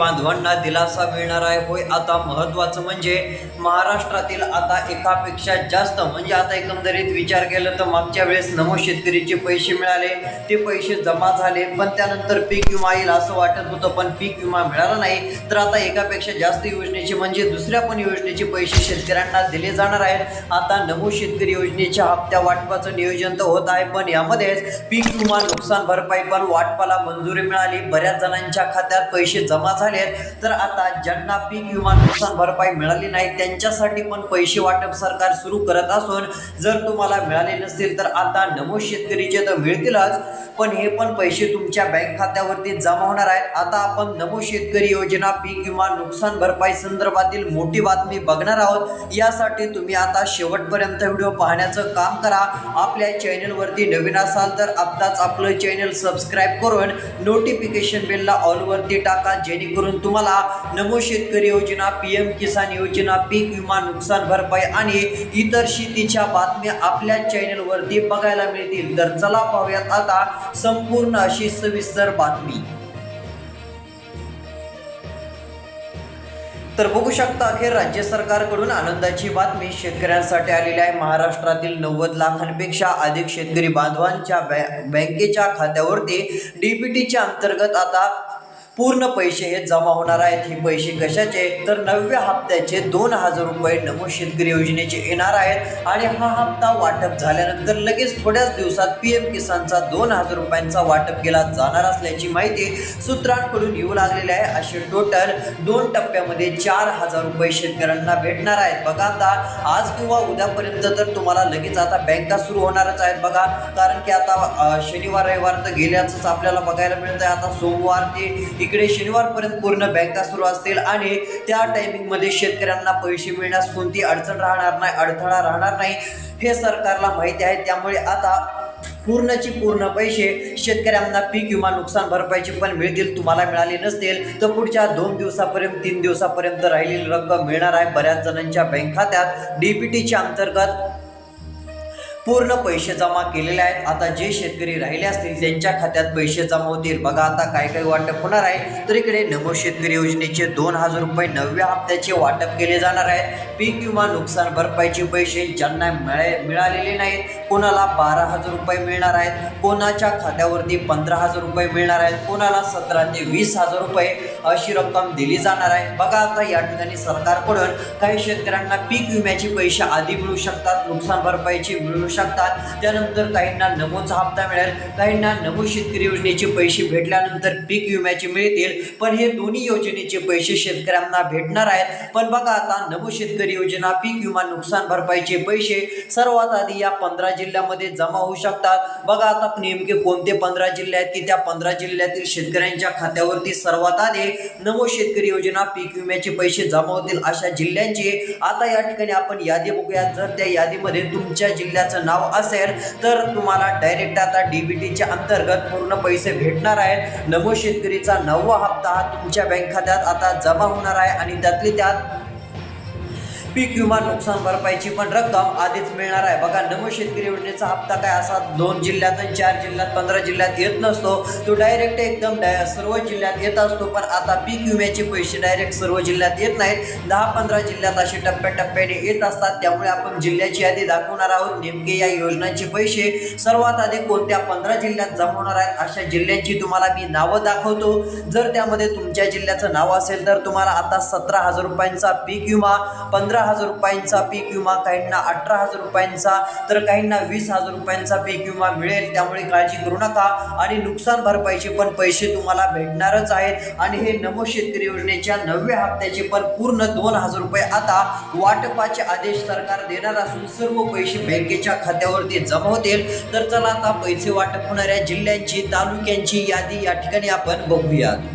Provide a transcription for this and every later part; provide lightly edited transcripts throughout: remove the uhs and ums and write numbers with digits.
बांधवांना दिलासा मिळणार आहे. होय, आता महत्त्वाचं म्हणजे महाराष्ट्रातील आता एकापेक्षा जास्त म्हणजे आता एकंदरीत विचार केला तर मागच्या वेळेस नमो शेतकरीचे पैसे मिळाले, ते पैसे जमा झाले, पण त्यानंतर पीक विमा येईल असं वाटत होतं, पण पीक विमा मिळाला नाही. तर आता एकापेक्षा जास्त योजनेचे म्हणजे दुसऱ्या पण योजनेचे पैसे शेतकऱ्यांना दिले जाणार आहेत. आता नमो शेतकरी योजनेच्या हप्त्या वाटपाचं नियोजन तर होत आहे, पण यामध्येच पीक विमा नुकसान भरपाई पण वाटपाला मंजुरी मिळाली. बऱ्याच जणांच्या खात्यात पैसे जमा झाले. तर आता ज्यांना पीक विमा नुकसान भरपाई मिळाली नाही त्यांच्यासाठी पण पैसे वाटप सरकार सुरू करत असून जर तुम्हाला मिळाले नसतील तर आता नमो शेतकरीचे तर मिळतीलच, पण हे पण पैसे तुमच्या बँक खात्यावरती जमा होणार आहेत. आता आपण नमो शेतकरी योजना पीक विमा नुकसान भरपाई संदर्भातील मोठी बातमी बघणार आहोत. यासाठी तुम्ही आता शेवटपर्यंत व्हिडिओ पाहण्याचं काम करा. आपल्या चॅनलवरती नवीन असाल तर आत्ताच आपलं चॅनल सबस्क्राईब करून नोटिफिकेशन बेलला ऑलवरती टाका, जेणेकरून तुम्हाला नमो शेतकरी योजना, पीएम किसान योजना, पीक विमा नुकसान भरपाई आणि इतर शेतीच्या बातम्या आपल्या चॅनलवरती बघायला मिळतील. तर चला पाहूयात आता संपूर्ण अशी सविस्तर बातमी. तर बघू शकता, अखेर राज्य सरकारकडून आनंदाची बातमी शेतकऱ्यांसाठी आलेली आहे. महाराष्ट्रातील 90 लाखांपेक्षा अधिक शेतकरी बांधवांच्या बँकेच्या खात्यावरती डीबीटीच्या अंतर्गत आता पूर्ण पैसे हे जमा होणार आहेत. हे पैसे कशाचे तर 9व्या हप्त्याचे 2000 रुपये नमो शेतकरी योजनेचे येणार आहेत आणि हा हप्ता वाटप झाल्यानंतर लगेच थोड्याच दिवसात पीएम किसानचा 2000 रुपयांचा वाटप केला जाणार असल्याची माहिती सूत्रांकडून येऊ लागलेली आहे. असे टोटल 2 टप्प्यामध्ये 4000 रुपये शेतकऱ्यांना भेटणार आहेत. बघा, आता आज किंवा उद्यापर्यंत तर तुम्हाला लगेच आता बँका सुरू होणारच आहेत. बघा, कारण की आता शनिवार रविवार तर गेल्याच आपल्याला बघायला मिळत आहे. आता सोमवार ते इकडे शनिवारपर्यंत पूर्ण बँका सुरू असतील आणि त्या टायमिंगमध्ये शेतकऱ्यांना पैसे मिळण्यास कोणती अडचण राहणार नाही, अडथळा राहणार नाही, हे सरकारला माहिती आहे. त्यामुळे आता पूर्णची पूर्ण पैसे शेतकऱ्यांना पीक विमा नुकसान भरपाईचे पण मिळतील. तुम्हाला मिळाले नसतील तर पुढच्या 2 दिवसापर्यंत 3 दिवसापर्यंत राहिलेली रक्कम मिळणार आहे. बऱ्याच जणांच्या बँक खात्यात डीबीटीच्या अंतर्गत पूर्ण पैसे जमा केलेले आहेत. आता जे शेतकरी राहिले असतील त्यांच्या खात्यात पैसे जमा होतील. बघा, आता काय काय वाटप होणार आहे तर इकडे नमो शेतकरी योजनेचे 2000 रुपये 9व्या हप्त्याचे वाटप केले जाणार आहेत. पीक विमा नुकसान भरपाईचे पैसे ज्यांना मिळालेले नाहीत, कोणाला 12000 रुपये मिळणार आहेत, कोणाच्या खात्यावरती 15000 रुपये मिळणार आहेत, कोणाला 17 ते 20000 रुपये अशी रक्कम दिली जाणार आहे. बघा, आता या ठिकाणी सरकारकडून काही शेतकऱ्यांना पीक विम्याचे पैसे आधी मिळू शकतात, नुकसान भरपाईचे मिळू शकतात, त्यानंतर काहींना नमोचा हप्ता मिळेल, काहींना नमो शेतकरी योजनेचे पैसे भेटल्यानंतर पीक विम्याचे मिळतील. पण हे दोन्ही योजनेचे पैसे शेतकऱ्यांना भेटणार आहेत. पण बघा, आता नमो शेतकरी योजना, पीक विमा नुकसान भरपाईचे पैसे सर्वात आधी या 15 जिल्ह्यामध्ये जमा होऊ शकतात. बघा, आता नेमके कोणते 15 जिल्हे आहेत की त्या 15 जिल्ह्यातील शेतकऱ्यांच्या खात्यावरती सर्वात आधी नमो शेतकरी योजना, पीक विम्याचे पैसे जमा होतील अशा जिल्ह्यांची आता या ठिकाणी आपण यादी बघूया. जर त्या यादीमध्ये तुमच्या जिल्ह्याचं नाव असेल तर तुम्हाला डायरेक्ट आता डीबीटीच्या अंतर्गत पूर्ण पैसे भेटणार आहेत. नमो शेतकरीचा 9वा हप्ता हा तुमच्या बँक खात्यात आता जमा होणार आहे आणि त्यातली त्यात पीक विमा नुकसान भरपाईची पण रक्कम आधीच मिळणार आहे. बघा, नमो शेतकरी योजनेचा हप्ता काय असा 2 जिल्ह्यात, 4 जिल्ह्यात, 15 जिल्ह्यात येत नसतो. तो डायरेक्ट एकदम सर्व जिल्ह्यात येत असतो. पण आता पीक विम्याचे पैसे डायरेक्ट सर्व जिल्ह्यात येत नाहीत, 10-15 जिल्ह्यात असे टप्प्याटप्प्याने येत असतात. त्यामुळे आपण जिल्ह्याची यादी दाखवणार आहोत. नेमके या योजनांचे पैसे सर्वात आधी कोणत्या 15 जिल्ह्यात जमा होणार आहेत अशा जिल्ह्यांची तुम्हाला मी नावं दाखवतो. जर त्यामध्ये तुमच्या जिल्ह्याचं नाव असेल तर तुम्हाला आता 17000 रुपयांचा पीक विमा, 15000 रुपयांचा पीक विमा, काहींना 18000 रुपयांचा तर काहींना 20000 रुपयांचा पीक विमा मिळेल. त्यामुळे काळजी करू नका आणि नुकसान भरपाईचे पण पैसे तुम्हाला भेटणारच आहेत. आणि हे नमो शेतकरी योजनेच्या 9व्या हप्त्याचे पण पूर्ण 2000 रुपये आता वाटपाचे आदेश सरकार देणार असून सर्व पैसे बँकेच्या खात्यावरती जमा होतील. तर चला आता पैसे वाटप होणाऱ्या जिल्ह्यांची, तालुक्यांची यादी या ठिकाणी आपण बघूयात.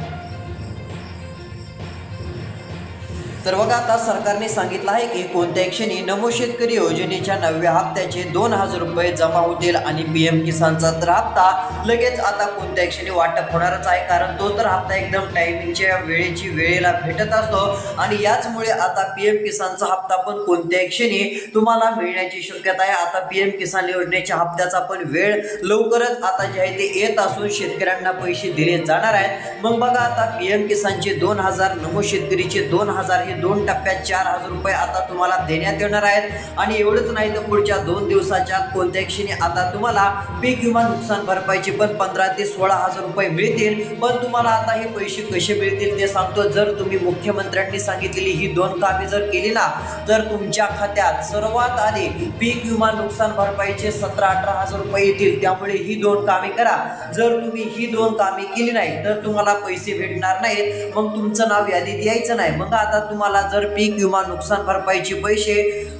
तर बघा आता सरकारने सांगितलं आहे की कोणत्याही क्षणी नमो शेतकरी योजनेच्या 9व्या हप्त्याचे 2,000 रुपये जमा होतील आणि PM किसानचा तर हप्ता लगेच आता कोणत्याही क्षणी वाटप होणारच आहे, कारण तो तर हप्ता एकदम टायमिंगच्या वेळेला भेटत असतो आणि याचमुळे आता PM किसानचा हप्ता पण कोणत्याही क्षणी तुम्हाला मिळण्याची शक्यता आहे. आता PM किसान योजनेच्या हप्त्याचा पण वेळ लवकरच आता जे आहे ते येत असून शेतकऱ्यांना पैसे दिले जाणार आहेत. मग बघा आता PM किसानचे 2,000, नमो शेतकरीचे 2,000 हे 2 टप्प्यात 4,000 रुपये आता तुम्हाला देण्यात येणार आहेत आणि एवढंच नाही तर पुढच्या 2 दिवसाच्या कोणत्याही क्षणी आता तुम्हाला पीक विमा नुकसान भरपाईचे पण 15,000 ते 16,000 रुपये मिळतील. पण तुम्हाला आता हे पैसे कसे मिळतील ते सांगतो. जर तुम्ही मुख्यमंत्र्यांनी सांगितलेली ही 2 कामे जर केली ना तर तुमच्या खात्यात सर्वात आधी पीक विमा नुकसान भरपाईचे 17,000-18,000 रुपये येतील. त्यामुळे ही 2 कामे करा. जर तुम्ही ही 2 कामे केली नाही तर तुम्हाला पैसे भेटणार नाहीत, मग तुमचं नाव यादीत यायचं नाही. मग आता तुम्हाला जर पीक विमा नुकसान भरपाईचे पैसे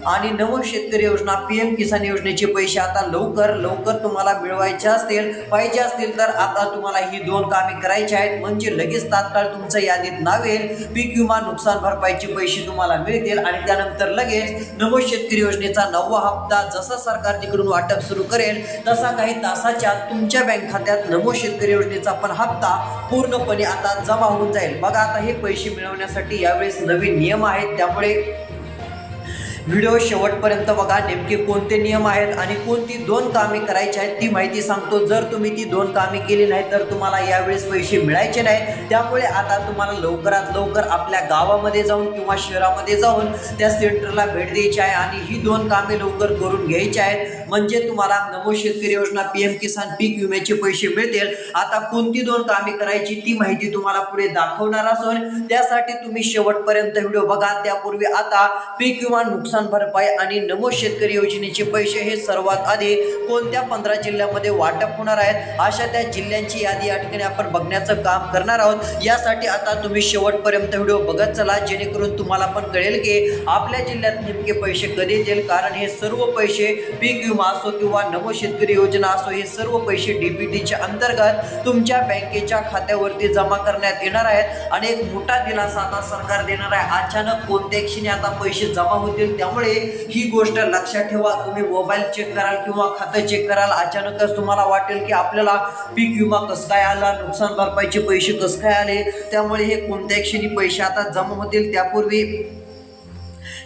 आणि नमो शेतकरी योजना PM किसान योजनेचे पैसे आता लवकर तुम्हाला मिळवायचे पाहिजे असतील तर आता तुम्हाला ही 2 कामे करायची आहेत. म्हणजे लगेच तात्काळ तुमचं यादीत नाव येईल, पीक विमा नुकसान भरपाईचे पैसे तुम्हाला मिळतील आणि त्यानंतर लगेच नमो शेतकरी योजनेचा 9वा हप्ता जसा सरकार तिकडून वाटप सुरू करेल तसा काही तासाच्या तुमच्या बँक खात्यात नमो शेतकरी योजनेचा पण हप्ता पूर्णपणे आता जमा होऊन जाईल. बघा आता हे पैसे मिळवण्यासाठी यावेळेस नवीन नियम आहेत, त्यामुळे व्हिडिओ शेवटपर्यंत बघा. नेमके कोणते नियम आहेत आणि कोणती 2 कामे करायची आहेत ती माहिती सांगतो. जर तुम्ही ती 2 कामे केली नाही तर तुम्हाला यावेळेस पैसे मिळायचे नाही. त्यामुळे आता तुम्हाला लवकरात लवकर आपल्या गावामध्ये जाऊन किंवा शहरामध्ये जाऊन त्या सेंटरला भेट द्यायची आहे आणि ही 2 कामे लवकर करून घ्यायची आहेत. म्हणजे तुम्हाला नमो शेतकरी योजना PM किसान पीक विम्याचे पैसे मिळतील. आता कोणती 2 कामे करायची ती माहिती तुम्हाला पुढे दाखवणार असून त्यासाठी तुम्ही शेवटपर्यंत व्हिडिओ बघा. त्यापूर्वी आता पीक विमा नुकसान भरपाई आणि नमो शेतकरी योजनेचे पैसे हे सर्वात आधी कोणत्या 15 जिल्ह्यामध्ये वाटप होणार आहेत अशा त्या जिल्ह्यांची यादी या ठिकाणी आपण बघण्याचं काम करणार आहोत. यासाठी आता तुम्ही शेवटपर्यंत व्हिडिओ बघत चला, जेणेकरून तुम्हाला पण कळेल की आपल्या जिल्ह्यात नेमके पैसे कधी येतील. कारण हे सर्व पैसे पीक विमा असो किंवा नमो शेतकरी योजना असो हे सर्व पैसे DBTच्या अंतर्गत तुमच्या बँकेच्या खात्यावरती जमा करण्यात येणार आहेत आणि एक मोठा दिलासा आता सरकार देणार आहे. अचानक कोणत्या क्षणी आता पैसे जमा होतील, त्यामुळे ही गोष्ट लक्षात ठेवा. तुम्ही मोबाईल चेक कराल किंवा खातं चेक कराल, अचानकच तुम्हाला वाटेल की आपल्याला पीक विमा कसं काय आला, नुकसान भरपाईचे पैसे कसं काय आले. त्यामुळे हे कोणत्या क्षणी पैसे आता जमा होतील. त्यापूर्वी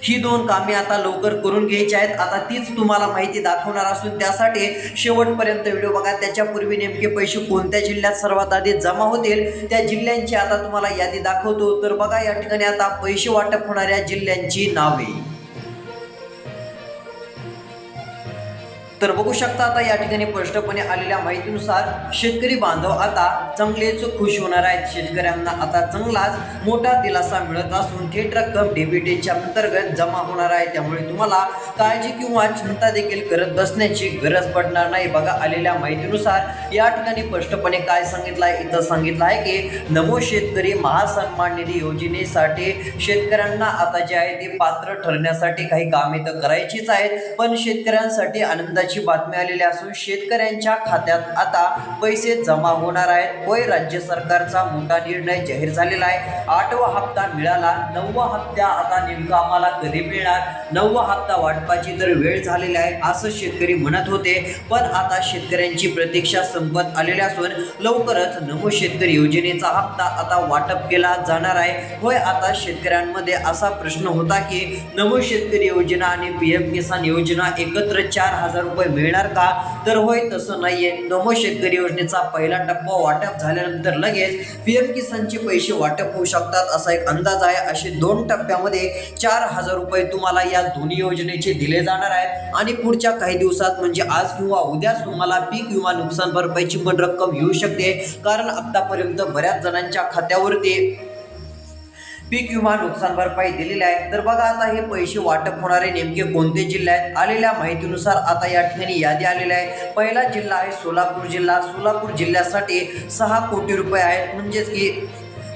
ही 2 कामे आता लवकर करून घ्यायची आहेत. आता तीच तुम्हाला माहिती दाखवणार असून त्यासाठी शेवटपर्यंत व्हिडिओ बघा. त्याच्यापूर्वी नेमके पैसे कोणत्या जिल्ह्यात सर्वात आधी जमा होतील त्या जिल्ह्यांची आता तुम्हाला यादी दाखवतो. तर बघा या ठिकाणी आता पैसे वाटप होणाऱ्या जिल्ह्यांची नावे. तर बघू शकता आता या ठिकाणी स्पष्टपणे आलेल्या माहितीनुसार शेतकरी बांधव आता चांगलेच खुश होणार आहेत. शेतकऱ्यांना आता चांगलाच मोठा दिलासा मिळत असून थेट रक्कम DBTच्या अंतर्गत जमा होणार आहे. त्यामुळे तुम्हाला काळजी किंवा चिंता देखील करत बसण्याची गरज पडणार नाही. बघा आलेल्या माहितीनुसार या ठिकाणी स्पष्टपणे काय सांगितलं आहे, इथं सांगितलं आहे की नमो शेतकरी महासन्मान निधी योजनेसाठी शेतकऱ्यांना आता जे आहे ते पात्र ठरण्यासाठी काही कामे तर करायचीच आहेत, पण शेतकऱ्यांसाठी आनंदाची बातमी आलेली असून शेतकऱ्यांच्या खात्यात आता पैसे जमा होणार आहेत. होय, राज्य सरकारचा मोठा निर्णय जाहीर झालेला आहे. 8वा हप्ता मिळाला, 9वा हप्ता आता नेमका आम्हाला कधी मिळणार, 9वा हप्ता वाटपाची तर वेळ झालेली आहे असं शेतकरी म्हणत होते. पण आता शेतकऱ्यांची प्रतीक्षा संपत आलेली असून लवकरच नमो शेतकरी योजनेचा हप्ता आता वाटप केला जाणार आहे. होय, आता शेतकऱ्यांमध्ये असा प्रश्न होता की नमो शेतकरी योजना आणि PM किसान योजना एकत्र 4,000 रुपये मिळणार का? तर होय, तसं नाहीये. नमो शेतकरी योजनेचा पहिला टप्पा वाटप झाल्यानंतर लगेच PM किसानचे पैसे वाटप होऊ शकतात असा एक अंदाज आहे. असे 2 टप्प्यामध्ये 4,000 रुपये तुम्हाला या दोन्ही योजनेचे दिले जाणार आहेत आणि पुढच्या काही दिवसात म्हणजे आज किंवा उद्या तुम्हाला पीक विमा नुकसान भरपाईची पण रक्कम येऊ शकते. कारण आतापर्यंत बऱ्याच जणांच्या खात्यावरती पीक विमा नुकसान भरपाई दिलेली आहे. तर बघा आता हे पैसे वाटप होणारे नेमके कोणते जिल्हे आहेत. आलेल्या माहितीनुसार आता या ठिकाणी यादी आलेली आहे. पहिला जिल्हा आहे सोलापूर जिल्हा. सोलापूर जिल्ह्यासाठी 6 कोटी रुपये आहेत. म्हणजेच की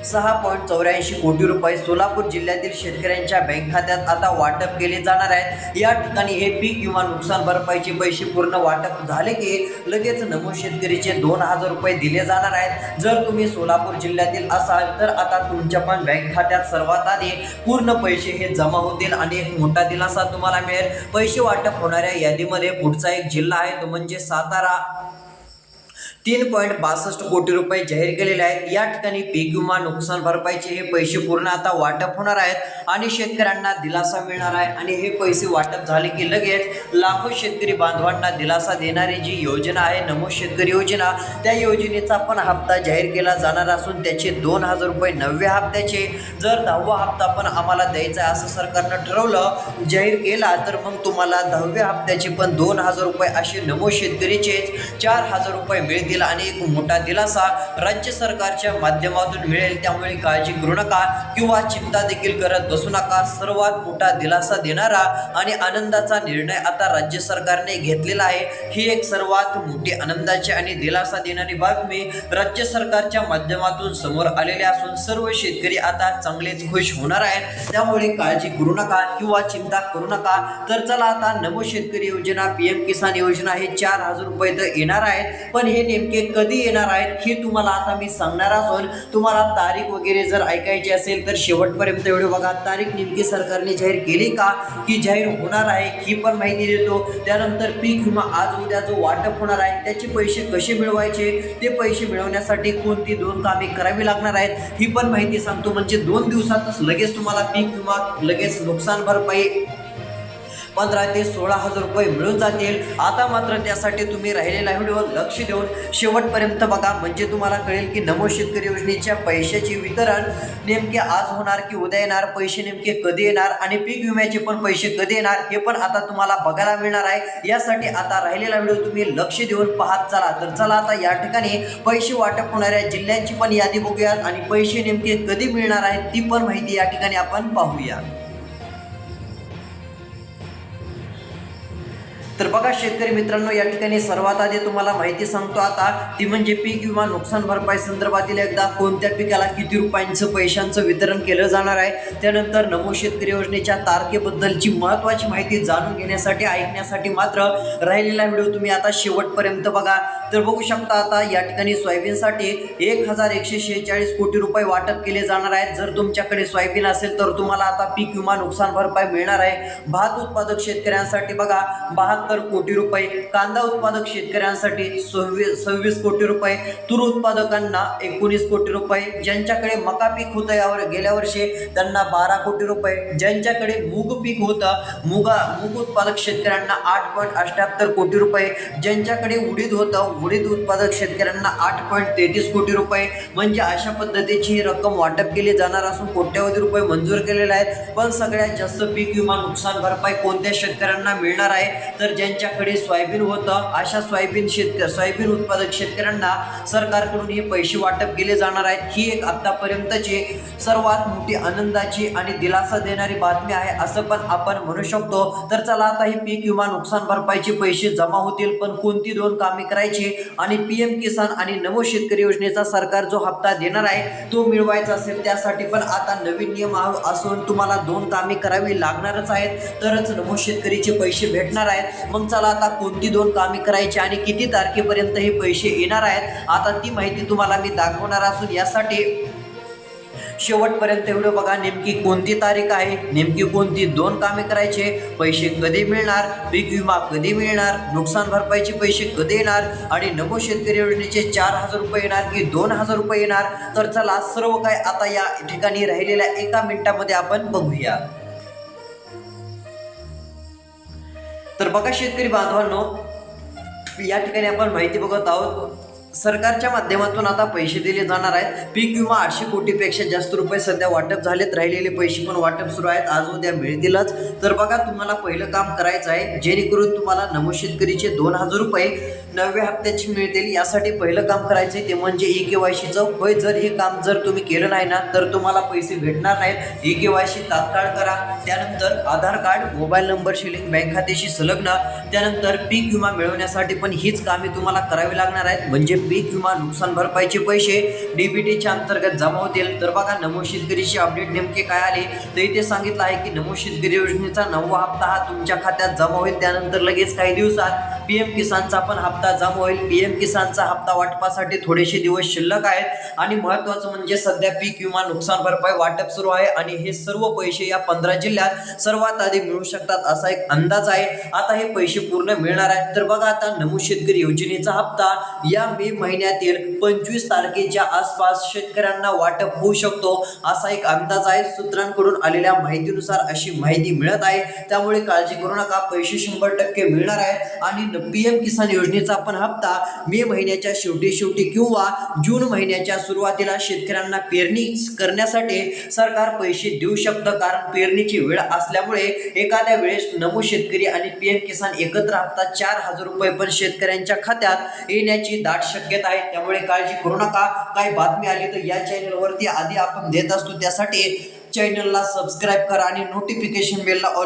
6.84 कोटी रुपये सोलापूर जिल्ह्यातील शेतकऱ्यांच्या बँक खात्यात आता वाटप केले जाणार आहेत। या ठिकाणी हे पीक विमा नुकसान भरपाईचे पैसे पूर्ण वाटप झाले की लगेच नमो शेतकरीचे 2000 रुपये दिले जाणार आहेत। जर तुम्ही सोलापूर जिल्ह्यातील असाल तर आता तुमच्या पण बँक खात्यात सर्वात आधी पूर्ण पैसे हे जमा होतील आणि एक मोठा दिलासा तुम्हाला मिळेल। पैसे वाटप होणाऱ्या यादीमध्ये पुढचा एक जिल्हा आहे तो म्हणजे सातारा। 3.62 कोटी रुपये जाहीर केलेले आहेत। या ठिकाणी पीक विमा नुकसान भरपाईचे हे पैसे पूर्ण आता वाटप होणार आहेत आणि शेतकऱ्यांना दिलासा मिळणार आहे आणि हे पैसे वाटप झाले की लगेच लाखो शेतकरी बांधवांना दिलासा देणारी जी योजना आहे नमो शेतकरी योजना, त्या योजनेचा पण हप्ता जाहीर केला जाणार असून त्याचे 2000 रुपये 9व्या हप्त्याचे, जर 10वा हप्ता पण आम्हाला द्यायचा असं सरकारनं ठरवलं जाहीर केला तर मग तुम्हाला 10व्या हप्त्याचे पण 2000 रुपये असे नमो शेतकरीचेच 4000 रुपये मिळतील आणि एक मोठा दिलासा राज्य सरकारच्या माध्यमातून मिळेल। त्यामुळे काळजी करू नका किंवा चिंता देखील करत बसू नका। सर्वात मोठा दिलासा देणारा आणि आनंदाचा निर्णय आता राज्य सरकारने घेतलेला आहे। ही एक सर्वात मोठी आनंदाची आणि दिलासा देणारी बातमी राज्य सरकारच्या माध्यमातून समोर आलेली असून सर्व शेतकरी आता चांगलेच खुश होणार आहेत। त्यामुळे काळजी करू नका किंवा चिंता करू नका। तर चला आता नमो शेतकरी योजना PM किसान योजना हे 4000 रुपये तर येणार आहेत, पण हे नेमके कधी येणार आहेत हे तुम्हाला आता मी सांगणार असून तुम्हाला तारीख वगैरे जर ऐकायची असेल तर शेवटपर्यंत व्हिडिओ बघा। तारीख नेमकी सरकारने जाहीर केली का की जाहीर होणार आहे ही पण माहिती देतो। त्यानंतर पीक विमा आज उद्या जो वाटप होणार आहे त्याचे पैसे कसे मिळवायचे, ते पैसे मिळवण्यासाठी कोणती 2 कामे करावी लागणार आहेत ही पण माहिती सांगतो। म्हणजे 2 दिवसातच लगेच तुम्हाला पीक विमा लगेच नुकसान भरपाई 15 ते 16,000 रुपये मिळून जातील। आता मात्र त्यासाठी तुम्ही राहिलेला व्हिडिओ लक्ष देऊन शेवटपर्यंत बघा, म्हणजे तुम्हाला कळेल की नमो शेतकरी योजनेच्या पैशाचे वितरण नेमके आज होणार की उद्या येणार, पैसे नेमके कधी येणार आणि पीक विम्याचे पण पैसे कधी येणार हे पण आता तुम्हाला बघायला मिळणार आहे। यासाठी आता राहिलेला व्हिडिओ तुम्ही लक्ष देऊन पाहत चला। तर चला आता या ठिकाणी पैसे वाटप होणाऱ्या जिल्ह्यांची पण यादी बघूयात आणि पैसे नेमके कधी मिळणार आहेत ती पण माहिती या ठिकाणी आपण पाहूया। तर बघा शेतकरी मित्रांनो, या ठिकाणी सर्वात आधी तुम्हाला माहिती सांगतो आता ती म्हणजे पीक विमा नुकसान भरपाई संदर्भातील एकदा कोणत्या पिकाला किती रुपयांचं पैशांचं वितरण केलं जाणार आहे, त्यानंतर नमो शेतकरी योजनेच्या तारखेबद्दलची महत्त्वाची माहिती जाणून घेण्यासाठी ऐकण्यासाठी मात्र राहिलेला व्हिडिओ तुम्ही आता शेवटपर्यंत बघा। तर बघू शकता आता या ठिकाणी सोयाबीनसाठी 1146 कोटी रुपये वाटप केले जाणार आहेत। जर तुमच्याकडे सोयाबीन असेल तर तुम्हाला आता पीक विमा नुकसान भरपाई मिळणार आहे। भात उत्पादक शेतकऱ्यांसाठी बघा 72 कोटी रुपये, कांदा उत्पादक शेतकऱ्यांसाठी 26 कोटी रुपये, तूर उत्पादकांना 19 कोटी रुपये, ज्यांच्याकडे मका पीक होतं यावर गेल्या वर्षी त्यांना 12 कोटी रुपये, ज्यांच्याकडे मूग पीक होतं मूग उत्पादक शेतकऱ्यांना 8.78 कोटी रुपये, ज्यांच्याकडे उडीद होतं उडीद उत्पादक शेतकऱ्यांना 8.33 कोटी रुपये। म्हणजे अशा पद्धतीची रक्कम वाटप केली जाणार असून कोट्यवधी रुपये मंजूर केलेले आहेत। पण सगळ्यात जास्त पीक विमा नुकसान भरपाई कोणत्या शेतकऱ्यांना मिळणार आहे तर ज्यांच्याकडे सोयाबीन होतं अशा सोयाबीन उत्पादक शेतकऱ्यांना सरकारकडून हे पैसे वाटप केले जाणार आहेत। ही एक आतापर्यंतची सर्वात मोठी आनंदाची आणि दिलासा देणारी बातमी आहे असं पण आपण म्हणू शकतो। तर चला आता ही पीक विमा नुकसान भरपाईचे पैसे जमा होतील, पण कोणती 2 कामे करायची आणि PM किसान आणि नमो शेतकरी योजनेचा सरकार जो हप्ता देणार आहे तो मिळवायचा असेल त्यासाठी पण आता नवीन नियम असून तुम्हाला 2 कामे करावी लागणारच आहेत, तरच नमो शेतकरीचे पैसे भेटणार आहेत। मग चला आता कोणती 2 कामे करायची आणि किती तारखेपर्यंत हे पैसे येणार आहेत आता ती माहिती तुम्हाला मी दाखवणार असून यासाठी शेवटपर्यंत व्हिडिओ बघा। नेमकी कोणती तारीख आहे, नेमकी कोणती 2 कामे करायचे, पैसे कधी मिळणार, पीक विमा कधी मिळणार, नुकसान भरपाईचे पैसे कधी येणार आणि नमो शेतकरी योजनेचे 4000 रुपये येणार की 2000 रुपये येणार। तर चला सर्व काय आता या ठिकाणी राहिलेल्या 1 मिनिटामध्ये आपण बघूया। तर बघा शेतकरी बांधवांनो, या ठिकाणी आपण माहिती बघत आहोत सरकारच्या माध्यमातून आता पैसे दिले जाणार आहेत। पीक विमा 800 कोटीपेक्षा जास्त रुपये सध्या वाटप झालेत, राहिलेले पैसे पण वाटप सुरू आहेत, आज उद्या मिळतीलच। तर बघा तुम्हाला पहिलं काम करायचं आहे जेणेकरून तुम्हाला नमो शेतकरीचे 2000 रुपये 9व्या हप्त्याचे मिळतील। यासाठी पहिलं काम करायचं आहे ते म्हणजे EKYCचं होय। जर हे काम जर तुम्ही केलं नाही ना तर तुम्हाला पैसे भेटणार नाहीत। EKYC तात्काळ करा, त्यानंतर आधार कार्ड मोबाईल नंबरशी लिंक बँक खात्याशी संलग्न, त्यानंतर पीक विमा मिळवण्यासाठी पण हीच कामे तुम्हाला करावी लागणार आहेत। म्हणजे पीक विमा नुकसान भरपाईचे पैसे डीबीटीच्या अंतर्गत जमा होतील. तर बघा नमो शेतकरीची अपडेट नेमके काय आले तर इथे सांगितलं आहे की नमो शेतकरी योजनेचा 9वा हप्ता हा तुमच्या खात्यात जमा होईल. त्यानंतर लगेच काही दिवसात पीएम किसानचा पण हप्ता जमा होईल. पीएम किसानचा हप्ता वाटपासाठी थोडेसे दिवस शिल्लक आहेत आणि महत्त्वाचं म्हणजे सध्या पीक विमा नुकसान भरपाई वाटप सुरू आहे आणि हे सर्व पैसे या 15 जिल्ह्यात सर्वात आधी मिळू शकतात असा एक अंदाज आहे. आता हे पैसे पूर्ण मिळणार आहेत. तर बघा आता नमो शेतकरी योजनेचा हप्ता या मे महिन्यातील 25 तारखेच्या आसपास शेतकऱ्यांना वाटप होऊ शकतो असा एक अंदाज आहे. सूत्रांकडून आलेल्या माहितीनुसार अशी माहिती मिळत आहे. त्यामुळे काळजी करू नका, पैसे 100% मिळणार आहेत आणि पीएम किसान योजनेचा पण हप्ता मे महिन्याच्या शेवटी किंवा जून महिन्याच्या सुरुवातीला शेतकऱ्यांना पेरणी करण्यासाठी सरकार पैसे देऊ शकतं. कारण पेरणीची वेळ असल्यामुळे एखाद्या वेळेस नमो शेतकरी आणि पीएम किसान एकत्र हप्ता 4,000 रुपये पण शेतकऱ्यांच्या खात्यात येण्याची दाट शक्यता आहे. त्यामुळे काळजी करू नका. काही बातमी आली तर या चॅनलवरती आधी आपण देत असतो. त्यासाठी चॅनलला सबस्क्राईब करा आणि नोटिफिकेशन बेलला ऑल